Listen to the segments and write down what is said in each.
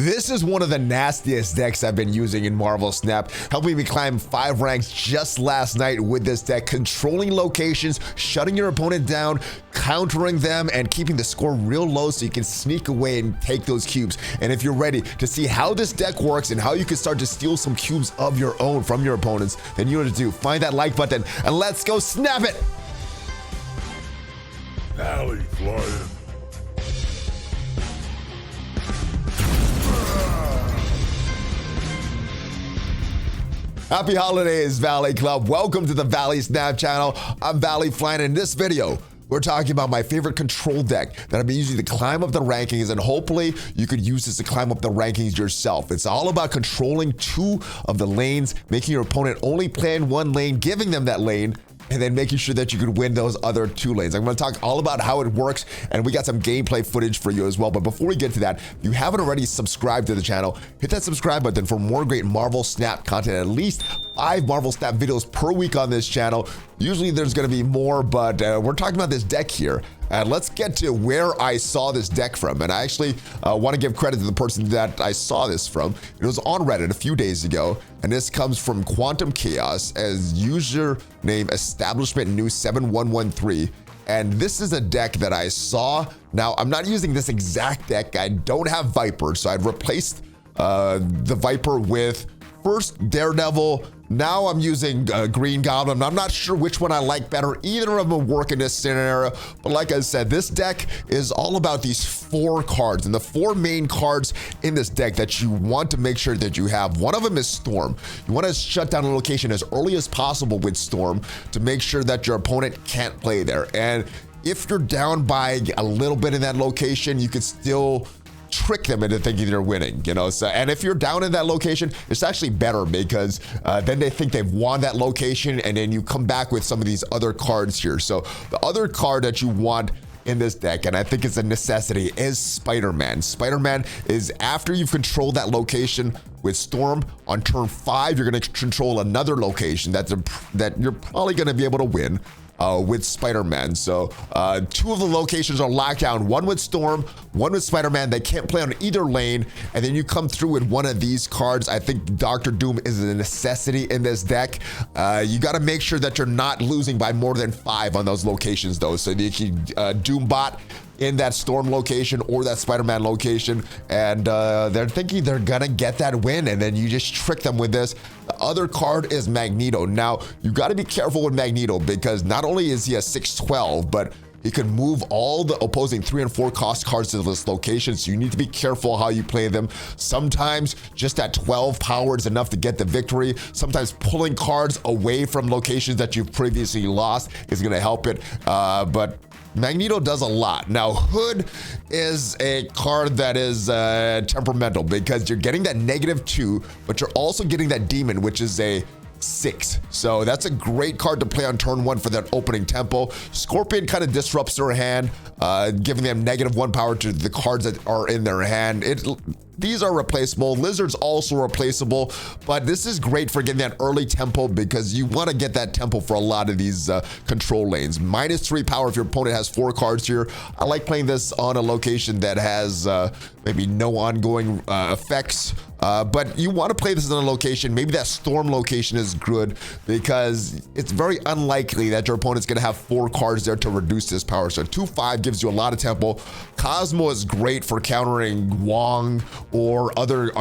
This is one of the nastiest decks I've been using in Marvel Snap, helping me climb 5 ranks just last night with this deck, controlling locations, shutting your opponent down, countering them, and keeping the score real low so you can sneak away and take those cubes. And if you're ready to see how this deck works and how you can start to steal some cubes of your own from your opponents, then you know what to do. Find that like button and let's go snap it! ValleyFlyin. Happy holidays, Valley Club. Welcome to the Valley Snap channel. I'm ValleyFlyin. In this video, we're talking about my favorite control deck that I've been using to climb up the rankings, and hopefully you could use this to climb up the rankings yourself. It's all about controlling 2 of the lanes, making your opponent only play in 1 lane, giving them that lane, and then making sure that you could win those other 2 lanes. I'm going to talk all about how it works, and we got some gameplay footage for you as well. But before we get to that, if you haven't already subscribed to the channel, hit that subscribe button for more great Marvel Snap content. At least 5 Marvel Snap videos per week on this channel. Usually there's going to be more, but we're talking about this deck here. And let's get to where I saw this deck from. And I actually want to give credit to the person that I saw this from. It was on Reddit a few days ago, and this comes from Quantum Chaos as username Establishment News 7113. And this is a deck that I saw. Now, I'm not using this exact deck. I don't have Viper, so I'd replaced the Viper with first Daredevil. Now I'm using Green Goblin. I'm not sure which one I like better. Either of them work in this scenario. But like I said, this deck is all about these 4 cards. And the 4 main cards in this deck that you want to make sure that you have. One of them is Storm. You want to shut down a location as early as possible with Storm to make sure that your opponent can't play there. And if you're down by a little bit in that location, you could still trick them into thinking they're winning, you know. So, and if you're down in that location, it's actually better because then they think they've won that location, and then you come back with some of these other cards here. So the other card that you want in this deck, and I think it's a necessity, is Spider-Man. Spider-Man is after you've controlled that location with Storm. On turn 5, you're going to control another location that you're probably going to be able to win with Spider-Man. So 2 of the locations are locked down, 1 with Storm, 1 with Spider-Man. They can't play on either lane, and then you come through with one of these cards. I think Dr. Doom is a necessity in this deck. You got to make sure that you're not losing by more than 5 on those locations though, so you can Doom bot in that Storm location or that Spider-Man location, and they're thinking they're gonna get that win, and then you just trick them with this. The other card is Magneto. Now, you gotta be careful with Magneto because not only is he a 612, but he can move all the opposing 3 and 4 cost cards to this location, so you need to be careful how you play them. Sometimes just that 12 power is enough to get the victory. Sometimes pulling cards away from locations that you've previously lost is gonna help it, but Magneto does a lot. Now, Hood is a card that is temperamental because you're getting that -2, but you're also getting that Demon, which is a 6. So that's a great card to play on turn 1 for that opening tempo. Scorpion kind of disrupts their hand, giving them -1 power to the cards that are in their hand. These are replaceable. Lizard's also replaceable, but this is great for getting that early tempo because you want to get that tempo for a lot of these control lanes. -3 power if your opponent has 4 cards here. I like playing this on a location that has maybe no ongoing effects, but you want to play this on a location. Maybe that Storm location is good because it's very unlikely that your opponent's going to have 4 cards there to reduce this power. So 2/5 gives you a lot of tempo. Cosmo is great for countering Wong or other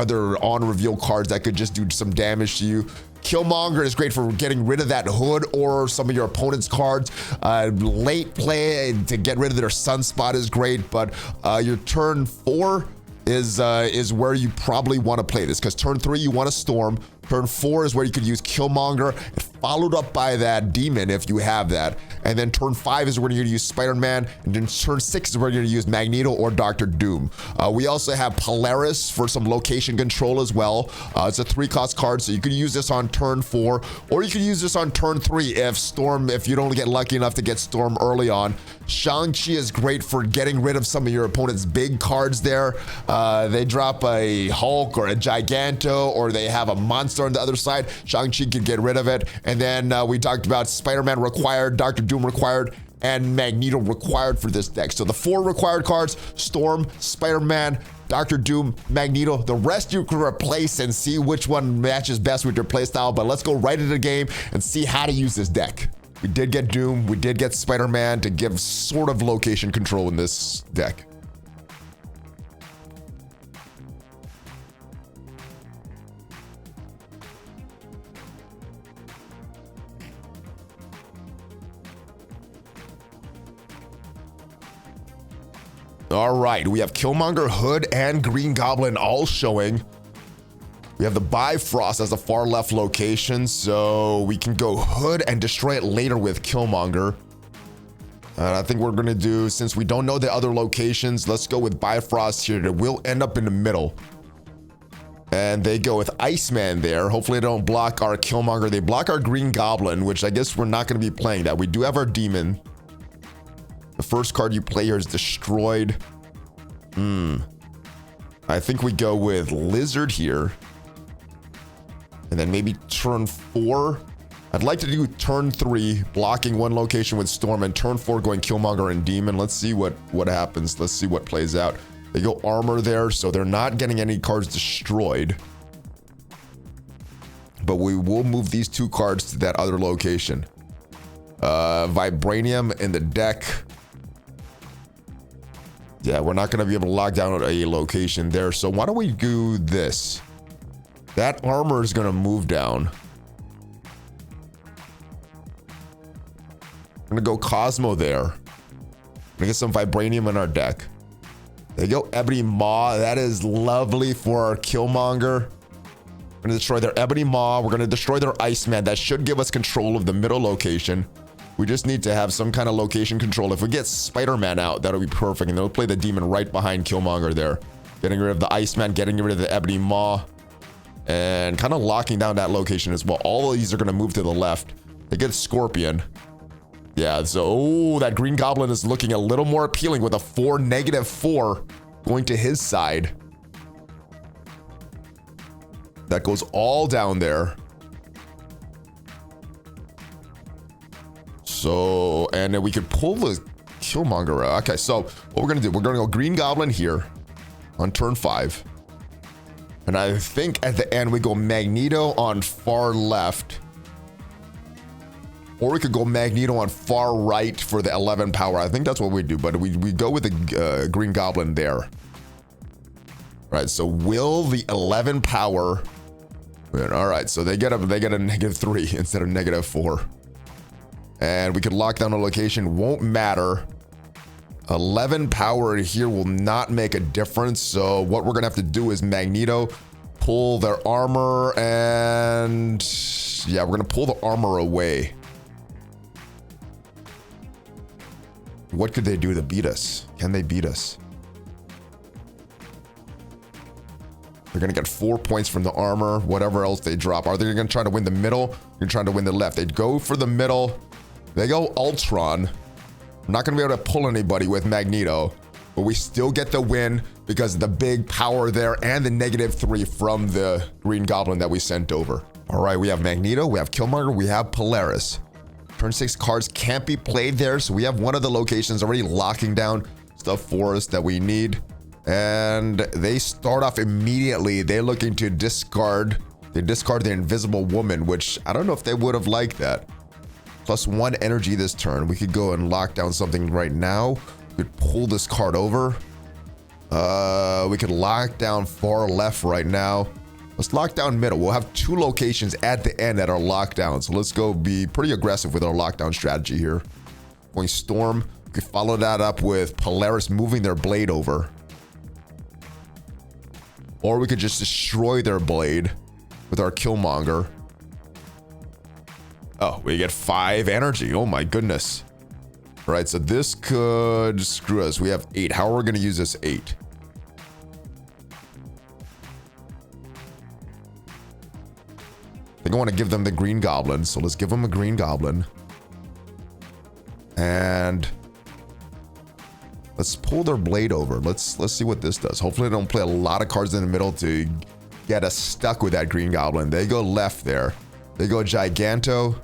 on-reveal cards that could just do some damage to you. Killmonger is great for getting rid of that Hood or some of your opponent's cards. Late play to get rid of their Sunspot is great, but your turn 4 is where you probably want to play this because turn 3 you want to Storm. Turn 4 is where you could use Killmonger, followed up by that Demon if you have that. And then turn 5 is where you're gonna use Spider-Man, and then turn 6 is where you're gonna use Magneto or Dr. Doom. We also have Polaris for some location control as well. It's a 3-cost card, so you could use this on turn 4, or you could use this on turn 3 if you don't get lucky enough to get Storm early on. Shang-Chi is great for getting rid of some of your opponent's big cards there. They drop a Hulk or a Giganto, or they have a monster on the other side. Shang-Chi can get rid of it. And then we talked about Spider-Man required, Dr. Doom required, and Magneto required for this deck. So the 4 required cards: Storm, Spider-Man, Dr. Doom, Magneto. The rest you can replace and see which one matches best with your playstyle. But let's go right into the game and see how to use this deck. We did get Doom. We did get Spider-Man to give sort of location control in this deck. All right, we have Killmonger, Hood, and Green Goblin all showing. We have the Bifrost as a far left location, so we can go Hood and destroy it later with Killmonger. And I think we're gonna do, since we don't know the other locations, let's go with Bifrost here. It will end up in the middle. And they go with Iceman there. Hopefully they don't block our Killmonger. They block our Green Goblin, which I guess we're not gonna be playing that. We do have our Demon. The first card you play here is destroyed. I think we go with Lizard here. And then maybe turn 4. I'd like to do turn 3, blocking one location with Storm, and turn 4 going Killmonger and Demon. Let's see what happens. Let's see what plays out. They go Armor there, so they're not getting any cards destroyed. But we will move these 2 cards to that other location. Vibranium in the deck. Yeah, we're not going to be able to lock down a location there. So why don't we do this? That armor is going to move down. I'm going to go Cosmo there. I'm going to get some Vibranium in our deck. There you go, Ebony Maw. That is lovely for our Killmonger. We're going to destroy their Ebony Maw. We're going to destroy their Iceman. That should give us control of the middle location. We just need to have some kind of location control. If we get Spider-Man out, that'll be perfect. And they'll play the Demon right behind Killmonger there. Getting rid of the Iceman, getting rid of the Ebony Maw. And kind of locking down that location as well. All of these are going to move to the left. They get Scorpion. Yeah, so that Green Goblin is looking a little more appealing with a -4 going to his side. That goes all down there. So, and then we could pull the Killmonger out. Okay, so what we're going to do, we're going to go Green Goblin here on turn 5. And I think at the end we go Magneto on far left. Or we could go Magneto on far right for the 11 power. I think that's what we do, but we go with the Green Goblin there. Right, so will the 11 power win? All right, so they get a -3 instead of -4. And we could lock down a location, won't matter. 11 power here will not make a difference. So what we're gonna have to do is Magneto, pull their armor, and yeah, we're gonna pull the armor away. What could they do to beat us? Can they beat us? They're gonna get 4 points from the armor, whatever else they drop. Are they gonna try to win the middle? They're trying to win the left. They'd go for the middle. They go Ultron. I'm not going to be able to pull anybody with Magneto, but we still get the win because of the big power there and the -3 from the Green Goblin that we sent over. All right, we have Magneto, we have Killmonger, we have Polaris. Turn 6 cards can't be played there, so we have one of the locations already locking down stuff for us that we need. And they start off immediately. They're looking to discard. They discard the Invisible Woman, which I don't know if they would have liked that. +1 energy this turn. We could go and lock down something right now. We could pull this card over. We could lock down far left right now. Let's lock down middle. We'll have 2 locations at the end that are locked down. So let's go be pretty aggressive with our lockdown strategy here. Going Storm. We could follow that up with Polaris moving their blade over. Or we could just destroy their blade with our Killmonger. Oh, we get 5 energy. Oh my goodness. All right, so this could screw us. We have 8. How are we going to use this 8? I think I want to give them the Green Goblin, so let's give them a Green Goblin. And let's pull their blade over. Let's see what this does. Hopefully they don't play a lot of cards in the middle to get us stuck with that Green Goblin. They go left there. They go Giganto,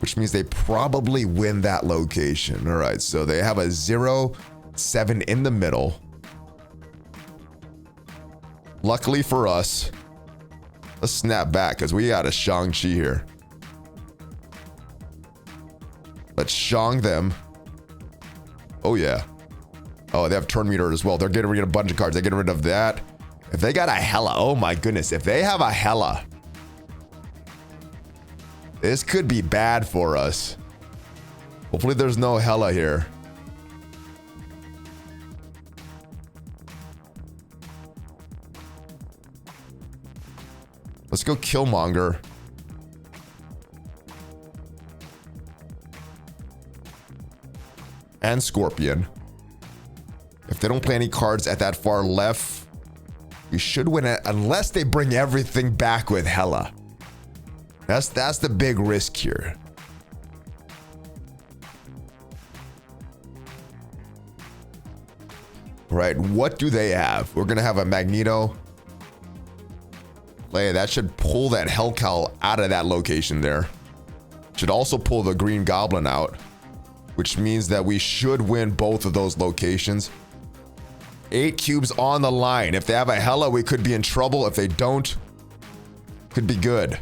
which means they probably win that location. All right, so they have a 0-7 in the middle. Luckily for us, let's snap back because we got a Shang-Chi here. Let's Shang them. Oh, yeah. Oh, they have turn meter as well. They're getting rid of a bunch of cards. They're getting rid of that. If they got a Hela, oh my goodness. If they have a Hela, this could be bad for us. Hopefully there's no Hela here. Let's go Killmonger. And Scorpion. If they don't play any cards at that far left, we should win it unless they bring everything back with Hela. That's the big risk here. Right, what do they have? We're gonna have a Magneto. Play that should pull that Hellcow out of that location there. Should also pull the Green Goblin out, which means that we should win both of those locations. 8 cubes on the line. If they have a Hela, we could be in trouble. If they don't, could be good.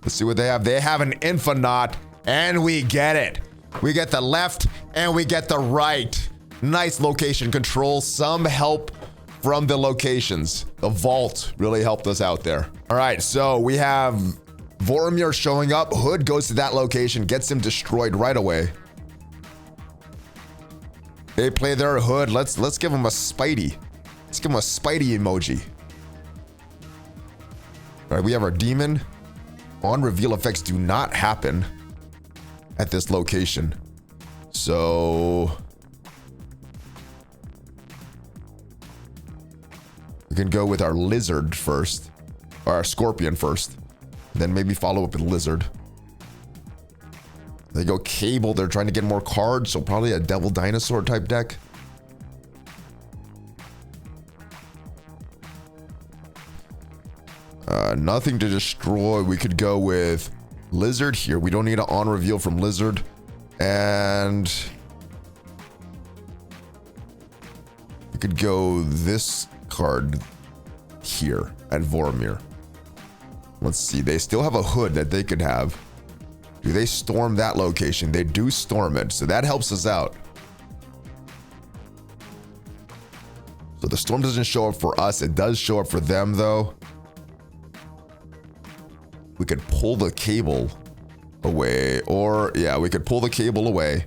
Let's see what they have. They have an Infonaut, and we get it. We get the left, and we get the right. Nice location control. Some help from the locations. The vault really helped us out there. All right, so we have Vormir showing up. Hood goes to that location, gets him destroyed right away. They play their Hood. Let's give him a Spidey. Let's give him a Spidey emoji. All right, we have our Demon. On reveal effects do not happen at this location. So we can go with our Lizard first, or our Scorpion first, then maybe follow up with Lizard. They go Cable. They're trying to get more cards, so probably a Devil Dinosaur type deck. Nothing to destroy. We could go with Lizard here. We don't need an on reveal from Lizard. And we could go this card here at Vormir. Let's see. They still have a Hood that they could have. Do they storm that location? They do storm it, so that helps us out. So the storm doesn't show up for us. It does show up for them, though. We could pull the Cable away, or yeah, we could pull the Cable away,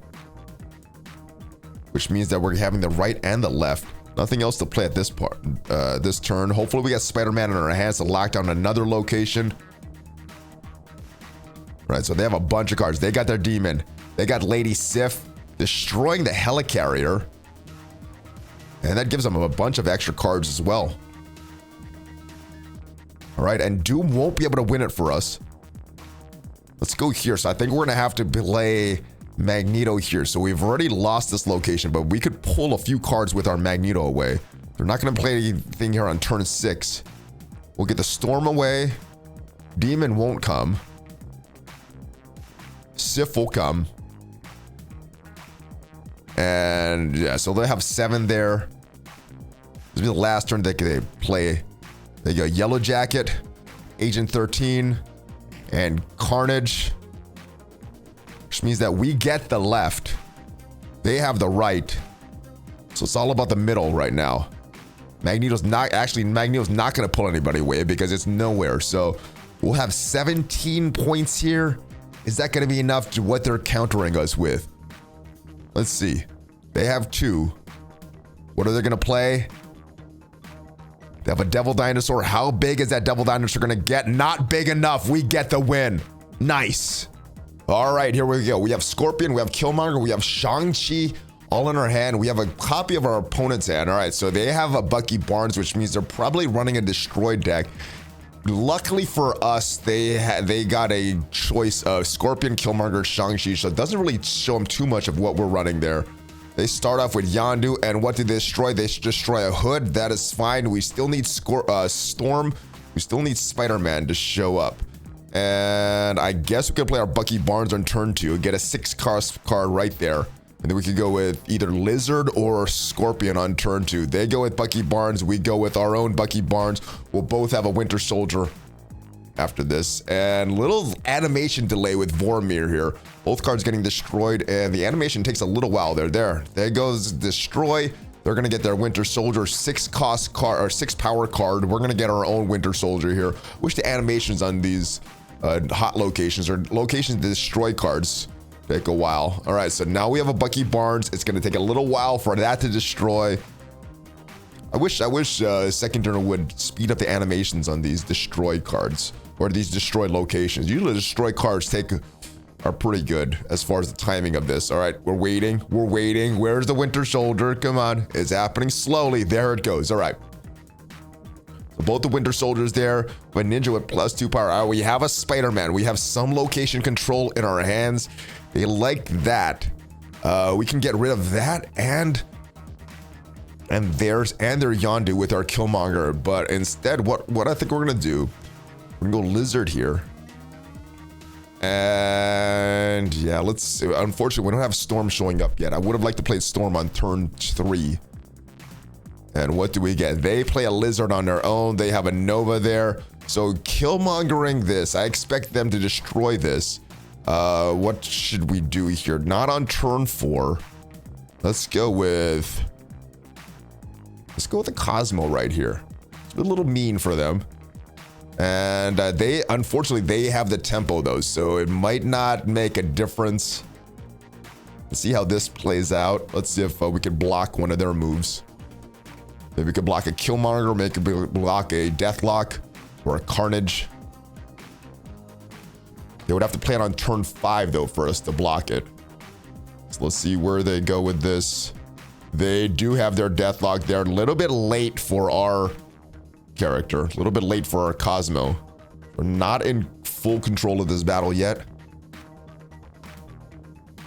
which means that we're having the right and the left. Nothing else to play at this part, this turn. Hopefully we got Spider-Man in our hands to lock down another location. Right, so they have a bunch of cards. They got their Demon. They got Lady Sif destroying the Helicarrier. And that gives them a bunch of extra cards as well. All right, and Doom won't be able to win it for us. Let's go here. So I think we're going to have to play Magneto here. So we've already lost this location, but we could pull a few cards with our Magneto away. They're not going to play anything here on turn 6. We'll get the Storm away. Demon won't come. Sif will come. And yeah, so they have 7 there. This will be the last turn they play. They go Yellow Jacket, Agent 13, and Carnage. Which means that we get the left. They have the right. So it's all about the middle right now. Magneto's not going to pull anybody away because it's nowhere. So we'll have 17 points here. Is that going to be enough to what they're countering us with? Let's see. They have 2. What are they going to play? They have a Devil Dinosaur. How big is that Devil Dinosaur going to get? Not big enough. We get the win. Nice. All right, here we go. We have Scorpion. We have Killmonger. We have Shang-Chi all in our hand. We have a copy of our opponent's hand. All right, so they have a Bucky Barnes, which means they're probably running a destroyed deck. Luckily for us, they got a choice of Scorpion, Killmonger, Shang-Chi, so it doesn't really show them too much of what we're running there. They start off with Yondu, and what did they destroy? They destroy a Hood. That is fine. We still need Storm. We still need Spider-Man to show up. And I guess we could play our Bucky Barnes on turn 2, get a 6-card right there. And then we could go with either Lizard or Scorpion on turn 2. They go with Bucky Barnes. We go with our own Bucky Barnes. We'll both have a Winter Soldier after this. And little animation delay with Vormir here. Both cards getting destroyed, and the animation takes a little while. There goes Destroy. They're going to get their Winter Soldier 6 cost card or 6 power card. We're going to get our own Winter Soldier here. Wish the animations on these hot locations or locations to destroy cards take a while. All right, so now we have a Bucky Barnes. It's going to take a little while for that to destroy. I wish Second Turner would speed up the animations on these destroy cards or these destroyed locations. Usually destroy cards are pretty good as far as the timing of this. All right, we're waiting. Where's the Winter Soldier? Come on, it's happening slowly. There it goes. All right. So both the Winter Soldiers there, but Ninja with +2 power. All right, we have a Spider-Man. We have some location control in our hands. They like that. We can get rid of that and their Yondu with our Killmonger. But instead, what I think we're gonna do, we're gonna go Lizard here. And yeah, let's see. Unfortunately, we don't have Storm showing up yet. I would have liked to play Storm on turn 3. And what do we get? They play a Lizard on their own. They have a Nova there. So Killmongering this, I expect them to destroy this. What should we do here? Not on turn 4. Let's go with the Cosmo right here. It's a little mean for them. And they, unfortunately, they have the tempo though, so it might not make a difference. Let's see how this plays out. Let's see if we can block one of their moves. Maybe we could block a Killmonger, maybe we could block a Deathlock or a Carnage. They would have to play it on turn 5 though for us to block it. So let's see where they go with this. They do have their Deathlock. They're a little bit late for our character, a little bit late for our Cosmo. We're not in full control of this battle yet.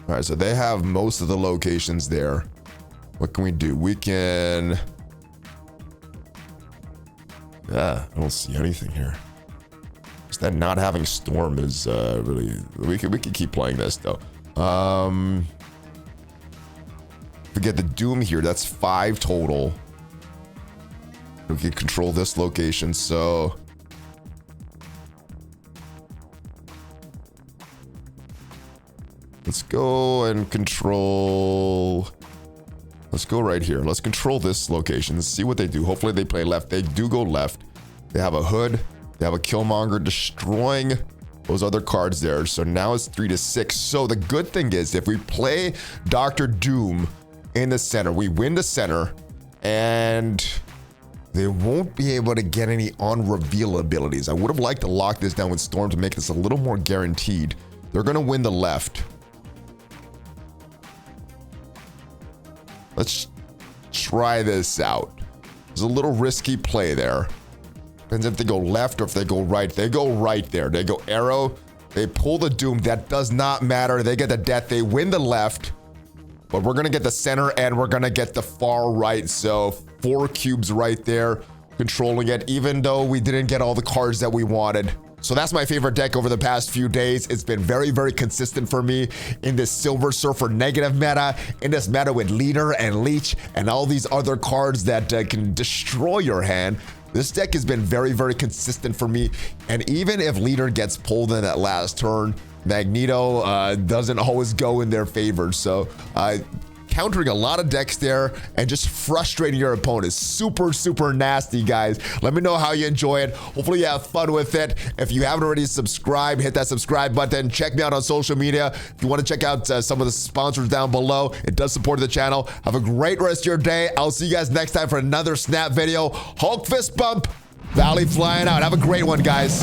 All right, so they have most of the locations there. What can we do? We can... I don't see anything here. Just that not having Storm is really... We can keep playing this though. We get the Doom here. That's 5 total. We can control this location, so... Let's go and control... Let's go right here. Let's control this location. Let's see what they do. Hopefully they play left. They do go left. They have a Hood. They have a Killmonger destroying those other cards there. So now it's 3-6. So the good thing is if we play Dr. Doom in the center, we win the center, and they won't be able to get any on-reveal abilities. I would have liked to lock this down with Storm to make this a little more guaranteed. They're going to win the left. Let's try this out. There's a little risky play there. Depends if they go left or if they go right. They go right there. They go arrow. They pull the Doom. That does not matter. They get the death. They win the left. But we're going to get the center and we're going to get the far right. So 4 cubes right there controlling it, even though we didn't get all the cards that we wanted. So that's my favorite deck over the past few days. It's been very, very consistent for me in this Silver Surfer negative meta, in this meta with Leader and Leech and all these other cards that can destroy your hand. This deck has been very, very consistent for me. And even if Leader gets pulled in that last turn, Magneto doesn't always go in their favor. So countering a lot of decks there and just frustrating your opponents. Super, super nasty, guys. Let me know how you enjoy it. Hopefully you have fun with it. If you haven't already subscribed, hit that subscribe button. Check me out on social media. If you want to check out some of the sponsors down below, it does support the channel. Have a great rest of your day. I'll see you guys next time for another Snap video. Hulk fist bump. ValleyFlyin out. Have a great one, guys.